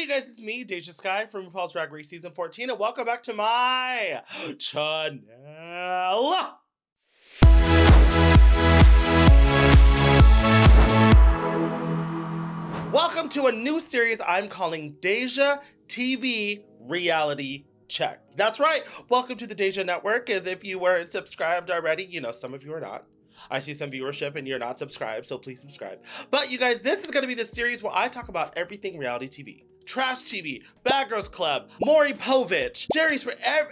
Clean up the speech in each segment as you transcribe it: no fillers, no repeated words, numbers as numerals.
you guys, it's me, DeJa Skye from RuPaul's Drag Race Season 14, and welcome back to my channel. Welcome to a new series I'm calling DeJa TV Reality Check. That's right, welcome to the DeJa Network, as if you weren't subscribed already. You know, some of you are not. I see some viewership and you're not subscribed, so please subscribe. But you guys, this is gonna be the series where I talk about everything reality TV. Trash TV, Bad Girls Club, Maury Povich, Jerry's,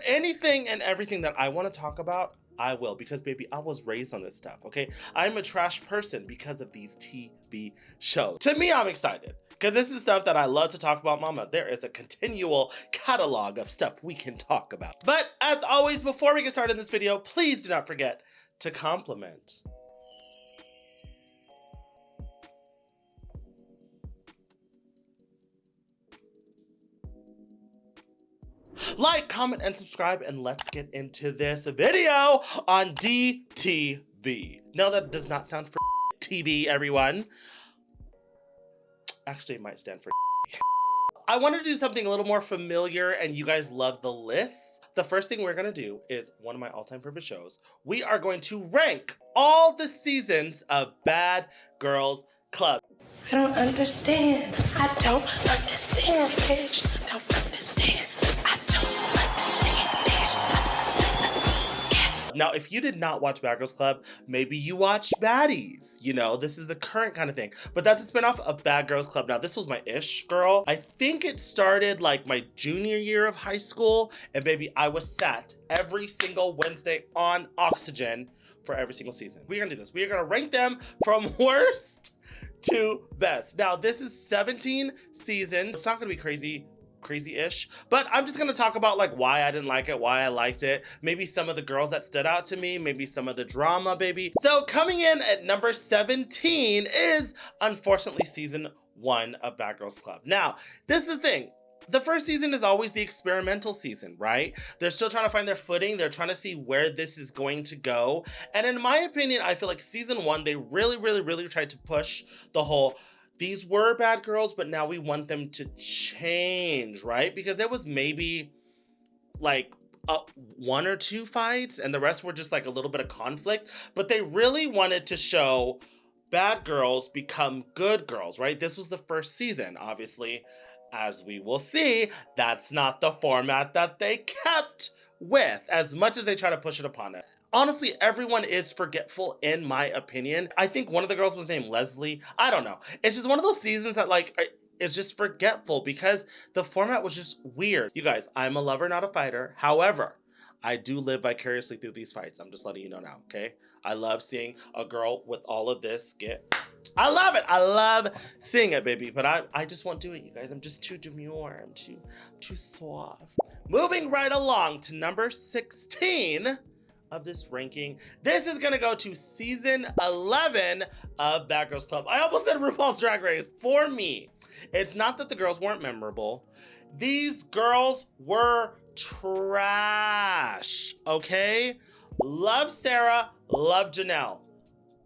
anything and everything that I want to talk about, I will, because baby, I was raised on this stuff, okay? I'm a trash person because of these TV shows. To me, I'm excited, because this is stuff that I love to talk about, mama. There is a continual catalog of stuff we can talk about. But as always, before we get started in this video, please do not forget to compliment. Like, comment, and subscribe, and let's get into this video on DTV. No, that does not sound for TV, everyone. Actually, it might stand for I wanted to do something a little more familiar, and you guys love the list. The first thing we're gonna do is one of my all-time favorite shows. We are going to rank all the seasons of Bad Girls Club. I don't understand. I don't understand, bitch. I don't understand. I don't understand, bitch. Now, if you did not watch Bad Girls Club, maybe you watched Baddies. You know, this is the current kind of thing. But that's a spinoff of Bad Girls Club. Now, this was my ish, girl. I think it started like my junior year of high school. And baby, I was sat every single Wednesday on Oxygen for every single season. We're gonna do this. We are gonna rank them from worst to best. Now, this is 17 seasons. It's not gonna be crazy-ish, but I'm just gonna talk about like why I didn't like it, why I liked it, maybe some of the girls that stood out to me, maybe some of the drama, baby. So coming in at number 17 is unfortunately season 1 of Bad Girls Club. Now, this is the thing. The first season is always the experimental season, right? They're still trying to find their footing. They're trying to see where this is going to go. And in my opinion, I feel like season 1, they really tried to push the whole, these were bad girls, but now we want them to change, right? Because there was maybe like 1 or 2 fights and the rest were just like a little bit of conflict, but they really wanted to show bad girls become good girls, right? This was the first season, obviously. As we will see, that's not the format that they kept with, as much as they try to push it upon it. Honestly, everyone is forgetful, in my opinion. I think one of the girls was named Leslie. I don't know. It's just one of those seasons that like, is just forgetful because the format was just weird. You guys, I'm a lover, not a fighter. However, I do live vicariously through these fights. I'm just letting you know now, okay? I love seeing a girl with all of this get... I love it. I love seeing it, baby. But I just won't do it, you guys. I'm just too demure. I'm too soft. Moving right along to number 16 of this ranking. This is gonna go to season 11 of Bad Girls Club. I almost said RuPaul's Drag Race. For me, it's not that the girls weren't memorable. These girls were trash, okay? Love Sarah, love Janelle.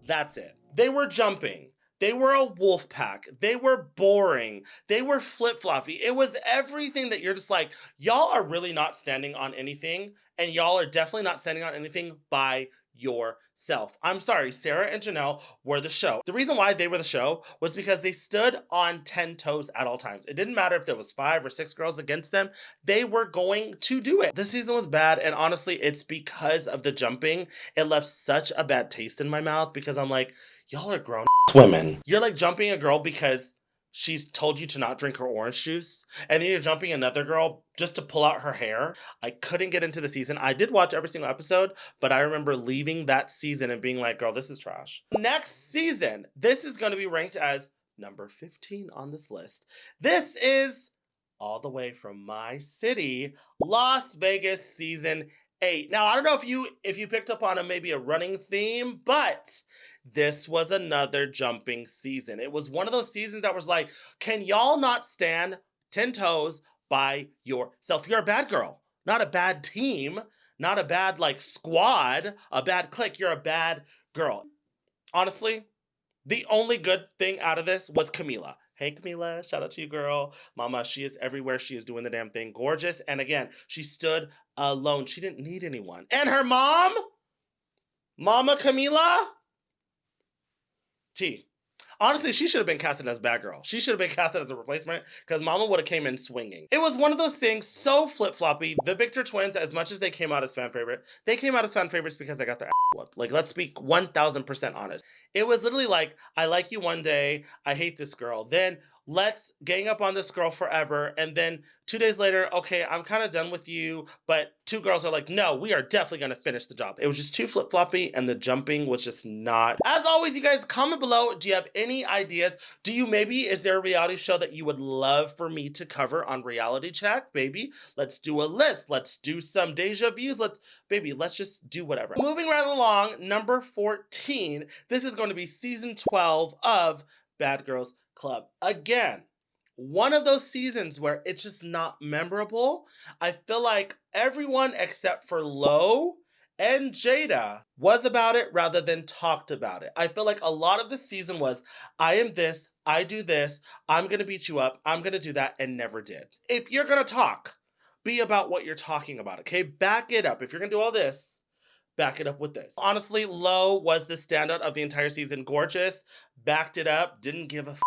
That's it. They were jumping. They were a wolf pack. They were boring. They were flip-floppy. It was everything that you're just like, y'all are really not standing on anything, and y'all are definitely not standing on anything by yourself. I'm sorry, Sarah and Janelle were the show. The reason why they were the show was because they stood on 10 toes at all times. It didn't matter if there was 5 or 6 girls against them. They were going to do it. This season was bad, and honestly, it's because of the jumping. It left such a bad taste in my mouth because I'm like, y'all are grown women. You're like jumping a girl because she's told you to not drink her orange juice, and then you're jumping another girl just to pull out her hair. I couldn't get into the season. I did watch every single episode, but I remember leaving that season and being like, girl, this is trash. Next season, this is going to be ranked as number 15 on this list. This is all the way from my city, Las Vegas season 8. Now, I don't know if you picked up on maybe a running theme, but this was another jumping season. It was one of those seasons that was like, can y'all not stand 10 toes by yourself? You're a bad girl, not a bad team, not a bad like squad, a bad clique. You're a bad girl. Honestly, the only good thing out of this was Camila. Hey, Camila, shout out to you, girl. Mama, she is everywhere. She is doing the damn thing. Gorgeous. And again, she stood alone. She didn't need anyone. And her mom, Mama Camila, T. Honestly, she should have been casted as bad girl. She should have been casted as a replacement because Mama would have came in swinging. It was one of those things so flip-floppy. The Victor twins, as much as they came out as fan favorite, they came out as fan favorites because they got their ass whooped. Like, let's be 1000% honest. It was literally like, I like you one day, I hate this girl. Then let's gang up on this girl forever. And then 2 days later, okay, I'm kind of done with you. But two girls are like, no, we are definitely going to finish the job. It was just too flip-floppy and the jumping was just not. As always, you guys, comment below. Do you have any ideas? Is there a reality show that you would love for me to cover on Reality Check? Baby, let's do a list. Let's do some DeJa views. Let's just do whatever. Moving right along, number 14. This is going to be season 12 of Bad Girls Club. Again, one of those seasons where it's just not memorable. I feel like everyone except for Lo and Jada was about it rather than talked about it. I feel like a lot of the season was, I am this, I do this, I'm gonna beat you up, I'm gonna do that, and never did. If you're gonna talk, be about what you're talking about, okay? Back it up. If you're gonna do all this, back it up with this. Honestly, Lo was the standout of the entire season. Gorgeous, backed it up, didn't give a f.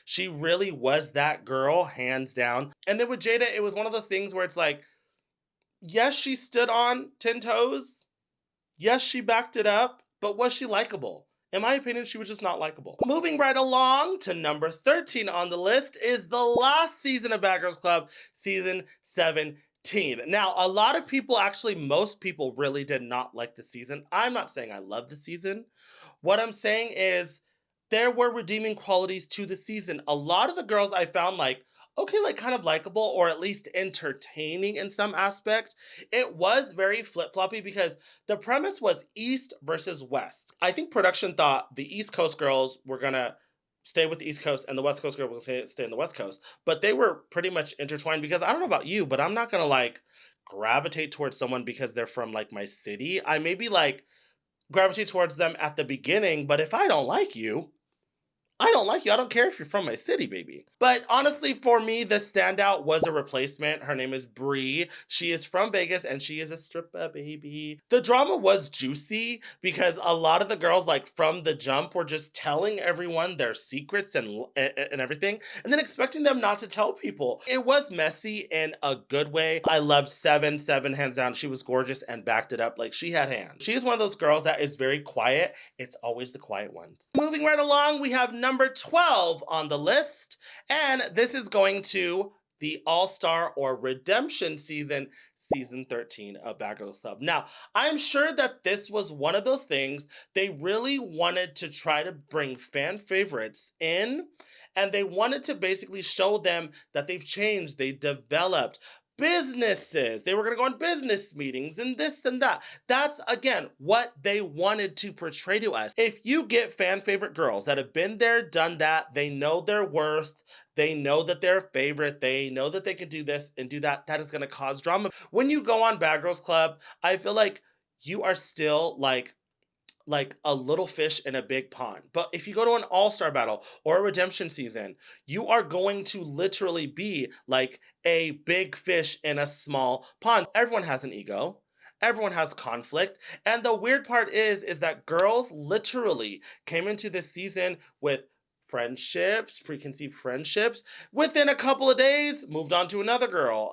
She really was that girl, hands down. And then with Jada, it was one of those things where it's like, yes, she stood on 10 toes. Yes, she backed it up, but was she likable? In my opinion, she was just not likable. Moving right along to number 13 on the list is the last season of Bad Girls Club, season 17. Now, a lot of people, actually most people really did not like the season. I'm not saying I love the season. What I'm saying is there were redeeming qualities to the season. A lot of the girls I found kind of likable or at least entertaining in some aspect. It was very flip-floppy because the premise was East versus West. I think production thought the East Coast girls were gonna stay with the East Coast and the West Coast girls were gonna stay in the West Coast. But they were pretty much intertwined because I don't know about you, but I'm not gonna gravitate towards someone because they're from my city. I maybe gravitate towards them at the beginning, but if I don't like you, I don't like you. I don't care if you're from my city, baby. But honestly, for me, the standout was a replacement. Her name is Bree. She is from Vegas and she is a stripper, baby. The drama was juicy because a lot of the girls, from the jump, were just telling everyone their secrets and everything, and then expecting them not to tell people. It was messy in a good way. I loved Seven. Seven, hands down. She was gorgeous and backed it up. She had hands. She is one of those girls that is very quiet. It's always the quiet ones. Moving right along, we have number 12 on the list, and this is going to the All-Star or Redemption season 13 of Bad Girls Club. Now, I'm sure that this was one of those things they really wanted to try to bring fan favorites in, and they wanted to basically show them that they've changed, they developed, businesses. They were going to go on business meetings and this and that. That's, again, what they wanted to portray to us. If you get fan favorite girls that have been there, done that, they know their worth, they know that they're a favorite, they know that they can do this and do that, that is going to cause drama. When you go on Bad Girls Club, I feel like you are still like a little fish in a big pond. But if you go to an all-star battle or a redemption season, you are going to literally be like a big fish in a small pond. Everyone has an ego. Everyone has conflict. And the weird part is that girls literally came into this season with friendships, preconceived friendships. Within a couple of days, moved on to another girl.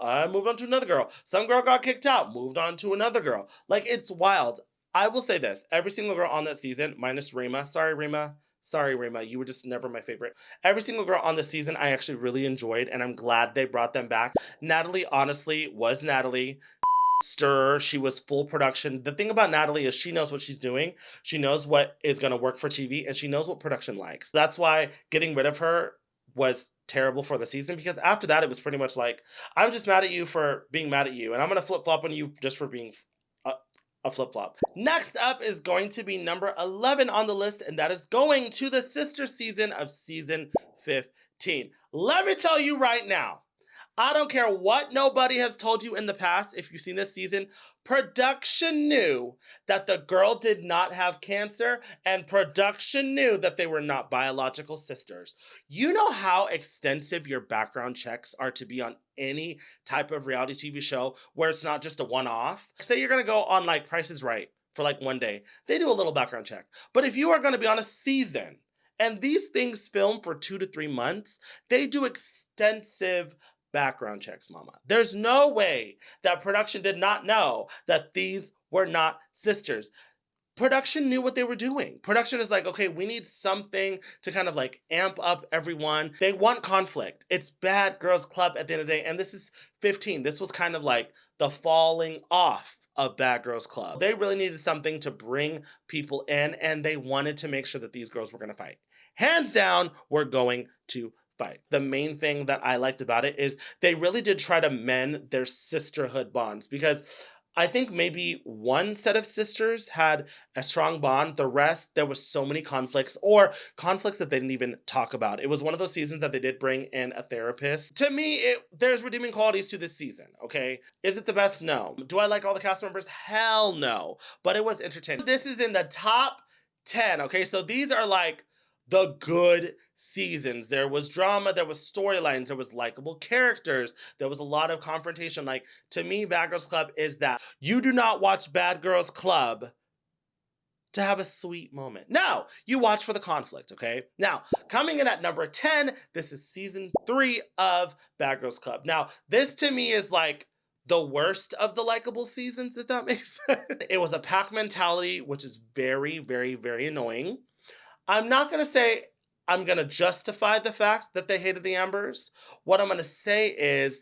Some girl got kicked out, moved on to another girl. It's wild. I will say this, every single girl on that season, minus Rima, sorry Rima, you were just never my favorite. Every single girl on the season I actually really enjoyed, and I'm glad they brought them back. Natalie, honestly, was Natalie. Stir, she was full production. The thing about Natalie is she knows what she's doing. She knows what is going to work for TV, and she knows what production likes. That's why getting rid of her was terrible for the season, because after that, it was pretty much I'm just mad at you for being mad at you, and I'm going to flip-flop on you just for being a flip-flop. Next up is going to be number 11 on the list, and that is going to the sister season of season 15. Let me tell you right now, I don't care what nobody has told you in the past. If you've seen this season, production knew that the girl did not have cancer, and production knew that they were not biological sisters. You know how extensive your background checks are to be on any type of reality TV show where it's not just a one-off? Say you're gonna go on like Price is Right for like one day. They do a little background check. But if you are gonna be on a season, and these things film for 2 to 3 months, they do extensive background checks, mama. There's no way that production did not know that these were not sisters. Production knew what they were doing. Production is like, okay, we need something to kind of like amp up everyone. They want conflict. It's Bad Girls Club at the end of the day, and this is 15. This was kind of like the falling off of Bad Girls Club. They really needed something to bring people in, and they wanted to make sure that these girls were gonna fight. Hands down, we're going to fight. The main thing that I liked about it is they really did try to mend their sisterhood bonds, because I think maybe one set of sisters had a strong bond. The rest, there was so many conflicts, or conflicts that they didn't even talk about. It was one of those seasons that they did bring in a therapist. To me, there's redeeming qualities to this season, okay? Is it the best? No. Do I like all the cast members? Hell no. But it was entertaining. This is in the top 10, okay? So these are like the good seasons. There was drama, there was storylines, there was likable characters, there was a lot of confrontation. Like, to me, Bad Girls Club is that. You do not watch Bad Girls Club to have a sweet moment. No, you watch for the conflict, okay? Now, coming in at number 10, this is season 3 of Bad Girls Club. Now, this to me is like the worst of the likable seasons, if that makes sense. It was a pack mentality, which is very, very, very annoying. I'm not going to say I'm going to justify the fact that they hated the Ambers. What I'm going to say is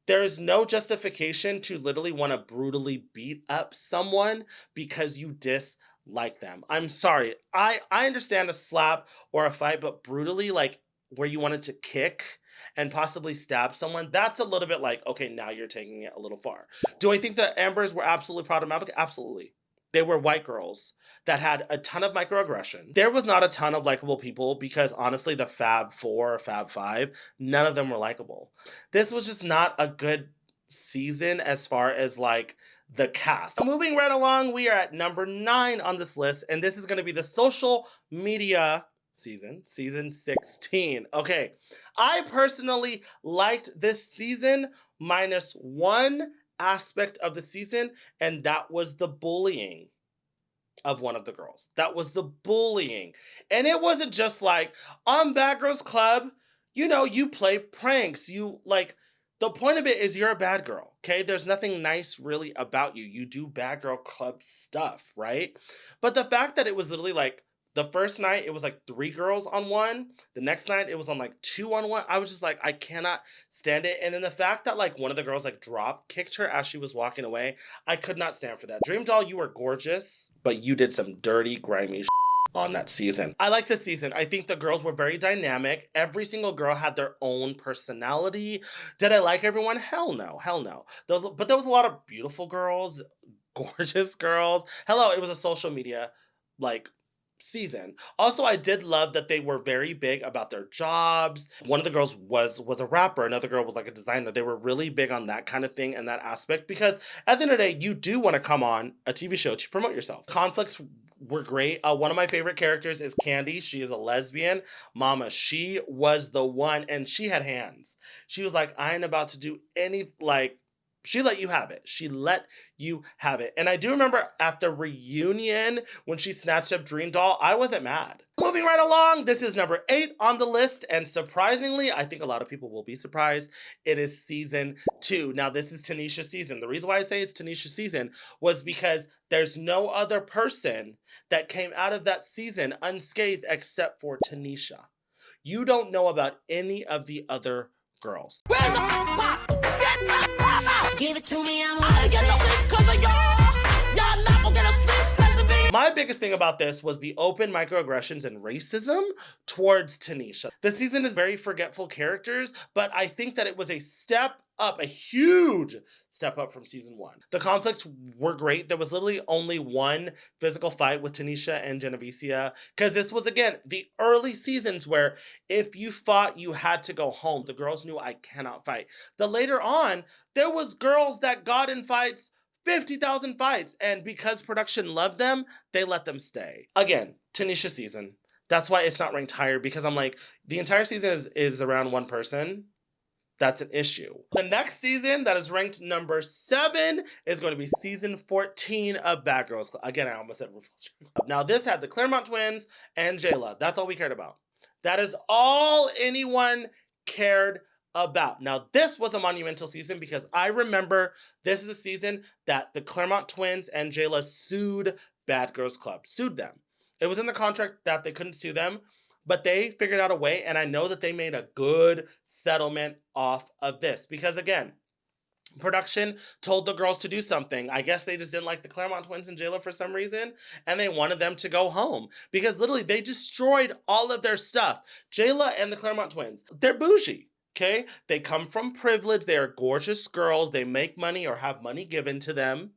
there is no justification to literally want to brutally beat up someone because you dislike them. I'm sorry. I understand a slap or a fight, but brutally, like where you wanted to kick and possibly stab someone, that's a little bit like, okay, now you're taking it a little far. Do I think the Ambers were absolutely problematic? Absolutely. They were white girls that had a ton of microaggression. There was not a ton of likable people because honestly, the Fab 4 or Fab 5, none of them were likable. This was just not a good season as far as like the cast. Moving right along, we are at number 9 on this list, and this is going to be the social media season 16. Okay, I personally liked this season minus one aspect of the season, and that was the bullying of one of the girls. That was the bullying. And it wasn't just like, on Bad Girls Club, you know, you play pranks. You, like, the point of it is you're a bad girl, okay? There's nothing nice really about you. You do Bad Girl Club stuff, right? But the fact that it was literally like, the first night, it was like 3 girls on one. The next night, it was on like 2 on one. I was just like, I cannot stand it. And then the fact that like one of the girls like kicked her as she was walking away, I could not stand for that. Dream Doll, you were gorgeous, but you did some dirty, grimy on that season. I like this season. I think the girls were very dynamic. Every single girl had their own personality. Did I like everyone? Hell no. Hell no. But there was a lot of beautiful girls, gorgeous girls. Hello, it was a social media like season. Also, I did love that they were very big about their jobs. One of the girls was a rapper. Another girl was like a designer. They were really big on that kind of thing and that aspect because at the end of the day, you do want to come on a TV show to promote yourself. Conflicts were great. One of my favorite characters is Candy. She is a lesbian. Mama, she was the one, and she had hands. She was like, I ain't about to do any, like, she let you have it. She let you have it. And I do remember at the reunion when she snatched up Dream Doll, I wasn't mad. Moving right along, this is number 8 on the list. And surprisingly, I think a lot of people will be surprised, it is season 2. Now, this is Tanisha's season. The reason why I say it's Tanisha's season was because there's no other person that came out of that season unscathed except for Tanisha. You don't know about any of the other girls. Give it to me, I'm gonna get no sleep 'cause of y'all. Y'all not gonna get no sleep 'cause of me. My biggest thing about this was the open microaggressions and racism towards Tanisha. The season is very forgetful characters, but I think that it was a step up, a huge step up from season 1. The conflicts were great. There was literally only one physical fight with Tanisha and Genovese, because this was, again, the early seasons where if you fought, you had to go home. The girls knew I cannot fight. The later on, there was girls that got in fights 50,000 fights. And because production loved them, they let them stay. Again, Tanisha season. That's why it's not ranked higher, because I'm like, the entire season is around one person. That's an issue. The next season that is ranked number 7 is going to be season 14 of Bad Girls Club. Again, I almost said RuPaul's Drag Race. Now this had the Claremont twins and DeJa. That's all we cared about. That is all anyone cared about. Now, this was a monumental season because I remember this is a season that the Claremont twins and DeJa sued Bad Girls Club, sued them. It was in the contract that they couldn't sue them, but they figured out a way, and I know that they made a good settlement off of this because, again, production told the girls to do something. I guess they just didn't like the Claremont twins and DeJa for some reason, and they wanted them to go home because literally they destroyed all of their stuff. DeJa and the Claremont twins, they're bougie. Okay, they come from privilege. They are gorgeous girls. They make money or have money given to them,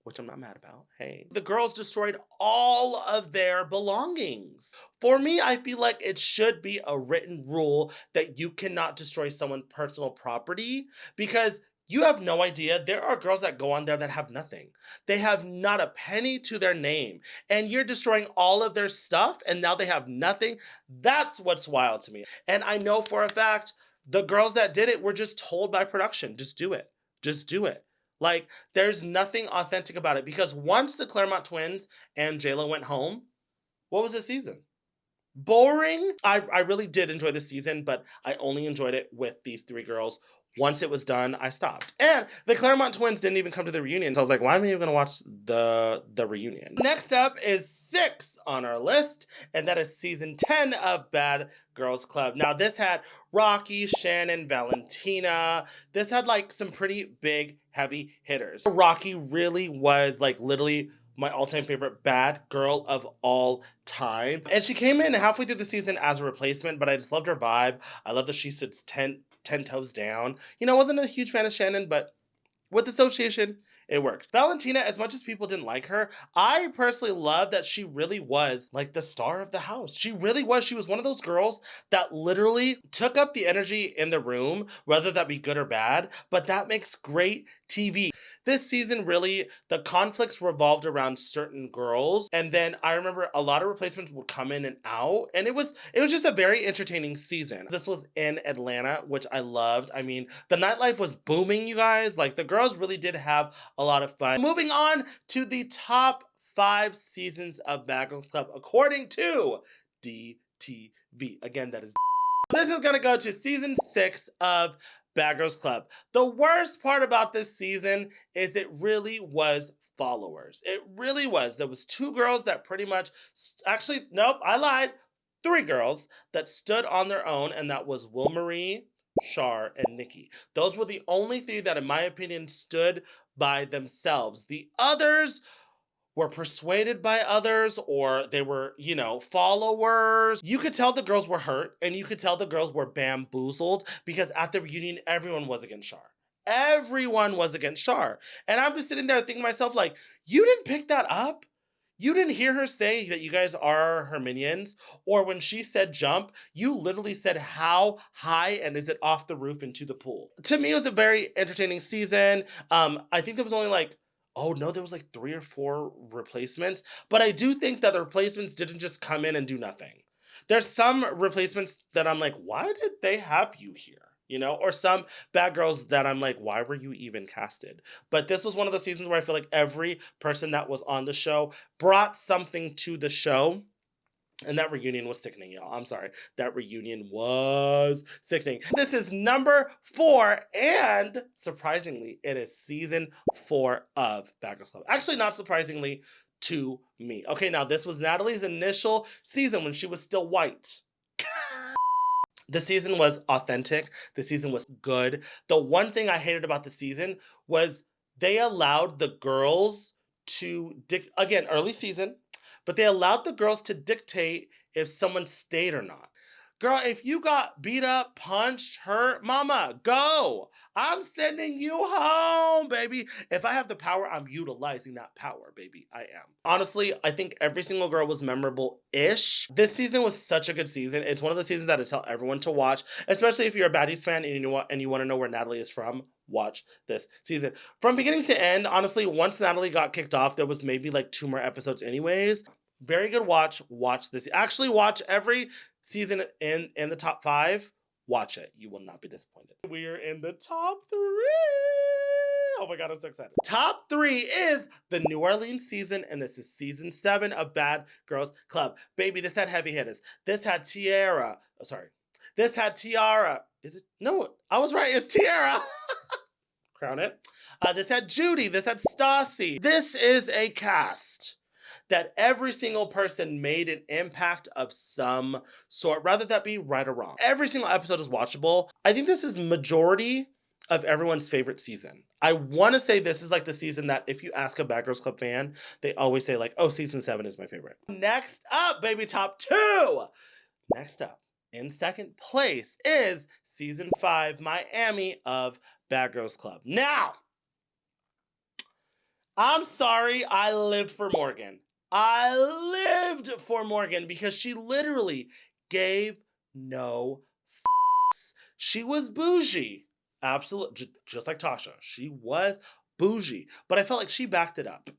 which I'm not mad about. Hey, the girls destroyed all of their belongings. For me, I feel like it should be a written rule that you cannot destroy someone's personal property because you have no idea. There are girls that go on there that have nothing. They have not a penny to their name, and you're destroying all of their stuff, and now they have nothing. That's what's wild to me. And I know for a fact, the girls that did it were just told by production, just do it. Just do it. Like, there's nothing authentic about it because once the Claremont twins and DeJa went home, what was the season? Boring. I really did enjoy the season, but I only enjoyed it with these 3 girls. Once it was done, I stopped. And the Claremont twins didn't even come to the reunion, so I was like, why am I even gonna watch the reunion? Next up is 6 on our list, and that is season 10 of Bad Girls Club. Now this had Rocky, Shannon, Valentina. This had like some pretty big, heavy hitters. Rocky really was like literally my all-time favorite bad girl of all time. And she came in halfway through the season as a replacement, but I just loved her vibe. I love that she sits 10 toes down. You know, I wasn't a huge fan of Shannon, but with association, it worked. Valentina, as much as people didn't like her, I personally love that she really was like the star of the house. She really was. She was one of those girls that literally took up the energy in the room, whether that be good or bad, but that makes great TV. This season, really, the conflicts revolved around certain girls. And then I remember a lot of replacements would come in and out. And it was just a very entertaining season. This was in Atlanta, which I loved. I mean, the nightlife was booming, you guys. Like, the girls really did have a lot of fun. Moving on to the top 5 seasons of Bad Girls Club, according to DTV. Again, that is... This is gonna go to season 6 of Bad Girls Club. The worst part about this season is it really was followers. It really was. There was 2 girls that pretty much, actually, nope, I lied. 3 girls that stood on their own, and that was Will Marie, Char, and Nikki. Those were the only 3 that, in my opinion, stood by themselves. The others were persuaded by others, or they were, you know, followers. You could tell the girls were hurt, and you could tell the girls were bamboozled because at the reunion, everyone was against Char. Everyone was against Char. And I'm just sitting there thinking to myself, like, you didn't pick that up? You didn't hear her say that you guys are her minions? Or when she said jump, you literally said how high and is it off the roof into the pool? To me, it was a very entertaining season. I think there was only like, oh no, there was like 3 or 4 replacements. But I do think that the replacements didn't just come in and do nothing. There's some replacements that I'm like, why did they have you here? You know, or some bad girls that I'm like, why were you even casted? But this was one of the seasons where I feel like every person that was on the show brought something to the show. And that reunion was sickening, y'all. I'm sorry. That reunion was sickening. This is number 4, and surprisingly, it is season 4 of Bad Girls Club. Actually, not surprisingly to me. Okay, now this was Natalie's initial season when she was still white. The season was authentic. The season was good. The one thing I hated about the season was they allowed the girls to, again, early season, but they allowed the girls to dictate if someone stayed or not. Girl, if you got beat up, punched, hurt, mama, go. I'm sending you home, baby. If I have the power, I'm utilizing that power, baby. I am. Honestly, I think every single girl was memorable-ish. This season was such a good season. It's one of the seasons that I tell everyone to watch, especially if you're a Baddies fan and you want to know where Natalie is from. Watch this season. From beginning to end, honestly, once Natalie got kicked off, there was maybe like 2 more episodes anyways. Very good watch. Watch this. Actually, watch every season in the top 5. Watch it. You will not be disappointed. We're in the top 3. Oh my God, I'm so excited. Top 3 is the New Orleans season, and this is season 7 of Bad Girls Club. Baby, this had heavy hitters. This had Tiara. Oh, sorry. This had Tiara. Is it? No, I was right. It's Tiara. Crown it. This had Judy. This had Stassi. This is a cast that every single person made an impact of some sort, rather that be right or wrong. Every single episode is watchable. I think this is majority of everyone's favorite season. I want to say this is like the season that if you ask a Bad Girls Club fan, they always say like, oh, season 7 is my favorite. Next up, baby, top 2. Next up, in second place is season 5, Miami of Bad Girls Club. Now, I'm sorry I lived for Morgan. I lived for Morgan because she literally gave no f***s. She was bougie. Absolutely. Just like Tasha. She was bougie. But I felt like she backed it up.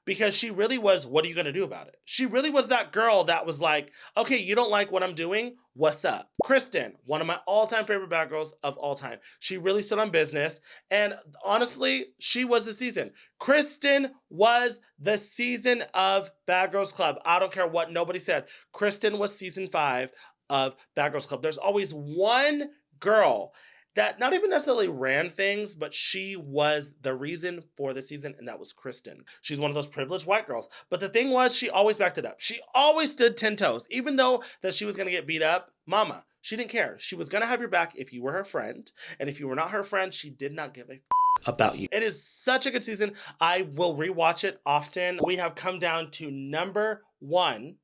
Because she really was, what are you going to do about it? She really was that girl that was like, okay, you don't like what I'm doing? What's up? Kristen, one of my all-time favorite bad girls of all time. She really stood on business. And honestly, she was the season. Kristen was the season of Bad Girls Club. I don't care what nobody said. Kristen was season 5 of Bad Girls Club. There's always one girl that not even necessarily ran things, but she was the reason for the season, and that was Kristen. She's one of those privileged white girls. But the thing was, she always backed it up. She always stood 10 toes. Even though that she was going to get beat up, mama, she didn't care. She was going to have your back if you were her friend. And if you were not her friend, she did not give a about you. It is such a good season. I will rewatch it often. We have come down to number 1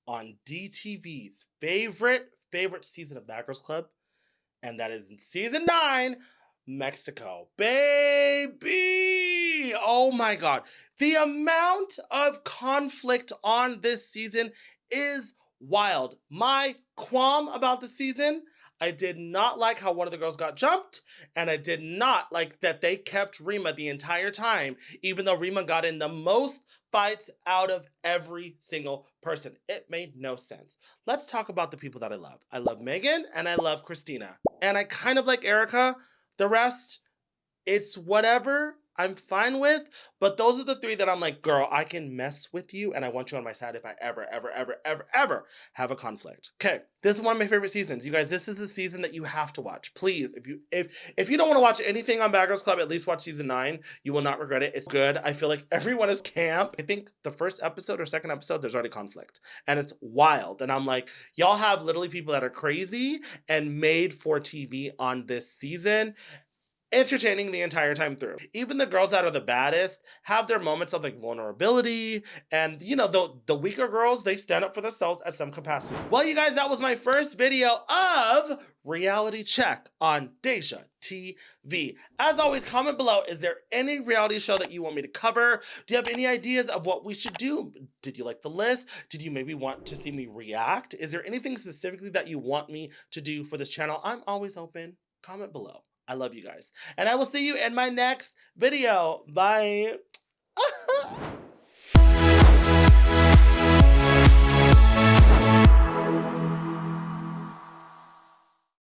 on DTV's favorite season of Bad Girls Club. And that is in season 9, Mexico. Baby! Oh my God. The amount of conflict on this season is wild. My qualm about the season, I did not like how one of the girls got jumped, and I did not like that they kept Rima the entire time, even though Rima got in the most fights out of every single person. It made no sense. Let's talk about the people that I love. I love Megan and I love Christina. And I kind of like Erica. The rest, it's whatever. I'm fine with, but those are the 3 that I'm like, girl, I can mess with you and I want you on my side if I ever have a conflict. Okay, this is one of my favorite seasons. You guys, this is the season that you have to watch. Please, if you don't want to watch anything on Bad Girls Club, at least watch season 9. You will not regret it. It's good. I feel like everyone is camp. I think the first episode or second episode, there's already conflict and it's wild. And I'm like, y'all have literally people that are crazy and made for TV on this season. Entertaining the entire time through. Even the girls that are the baddest have their moments of like vulnerability, and you know, the weaker girls, they stand up for themselves at some capacity. Well, you guys, that was my first video of Reality Check on DeJa TV. As always, comment below, is there any reality show that you want me to cover? Do you have any ideas of what we should do? Did you like the list? Did you maybe want to see me react? Is there anything specifically that you want me to do for this channel? I'm always open. Comment below. I love you guys. And I will see you in my next video. Bye.